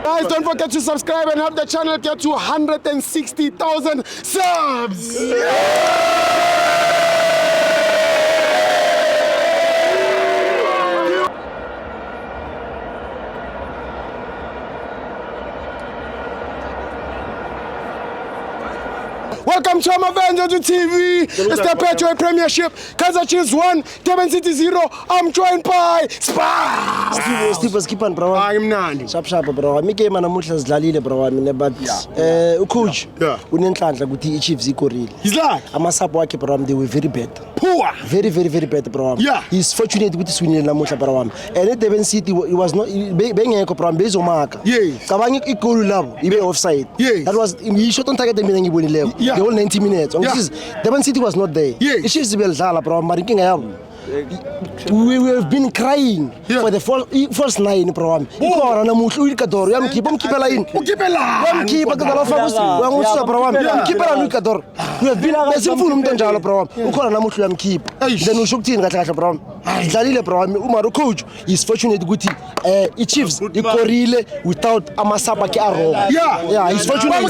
Guys, don't forget to subscribe and help the channel get to 160,000 subs. Welcome to Amavenja TV. It's the Petro Premiership. Kaizer Chiefs 1, Durban City 0. I'm joined by Spar. Steve skipan bro. I'm Nani. Sharp bro. Mi game namuhla sidlalile bro mina but ucoach unenhlanhla ukuthi iChiefs ikorile. He's like Amasapo wakhe bro they were very bad. Poor. Very bad bro. Yeah. He's fortunate ukuthi swinile namuhla bro. And Durban City it was not bengekho bro bezomaka. Yes. Cabanga igoli labo ibe offside. Yes. That was he shot on target mina ngibonileko. The whole 90 minutes. Durban City was not there. Yes. iChiefs belidlala bro mara inkinga yabo. We have been crying for the first 9 bro. Ikona namuhla uIkador uyamkhipha yini? Uyamkhipha kodwa lafa uyangusa bro wami. Uyamkhipha uIkador. We have been besimfuna umuntu onjalo bro wami. Ukhona namuhla uyamkhipha. Then usho ukuthini kahle bro. Sidlalile bro wami. Umaro coach is fortunate ukuthi iChiefs ikorile without amasapa akhe wrong. Yeah, he's fortunate.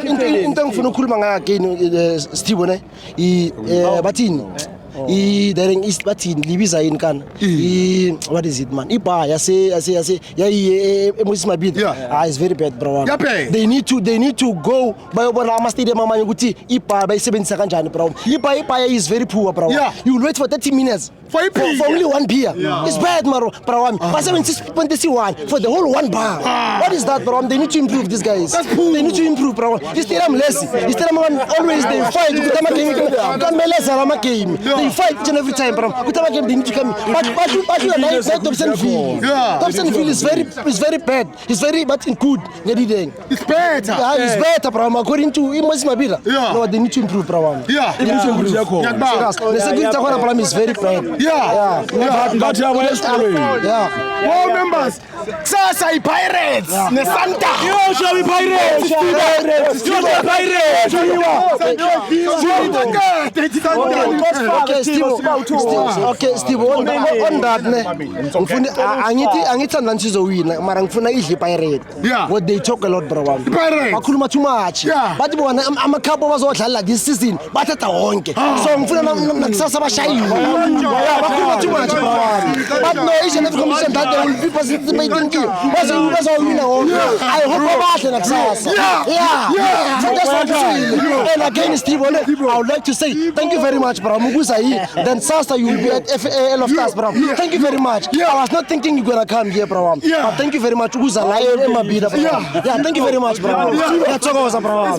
Into ngifuna ukukhuluma ngayo again Steve ne bathini Daring East bathini libiza yini kana what is it man iba yase yayi Mosismabhida is very bad bro. They need to go bayobona ama stadium amanye ukuthi iba bayisebenzisa kanjani bro. Iba is very poor bro. You will wait for 30 minutes for only one beer. It's bad bro. Basebenzisa for the whole one bar. What is that bro? They need to improve these guys. They need to improve bro. This stadium less. This stadium always they fight with ama game. Kameleza ama game. They fight each and every time bro. With ama game they need to come. But Dobson Field. Dobson Field is very bad. It's very but in good. It's better. It's better bro. According to Mosismabhida. No, they need to improve bro. They need to improve. The second problem is very bad. All members. Sasa Pirates. Nesanta. Okay, Steve. On that ne. Angithanda nsizowina mara ngifuna idle Pirates. What they talk a lot bro. Bakhuluma too much. Bathi bona amakhapho bazodlala this season bathatha wonke. So ngifuna nakusasa bashayiwe. Bakhuluma too much bro. But no each and every competition that they will be participating in. Bazowina wonke. I hope abahle nakusasa. Yeah. That's what I'm saying. And again Steve, I would like to say thank you very much bro. Muguza here. Then Sasa you will be at FAL of Stars bro. Thank you very much. I was not thinking you're gonna come here bro. But thank you very much. Muguza live Mabhida bro. Yeah, thank you very much bro. Let's go bro.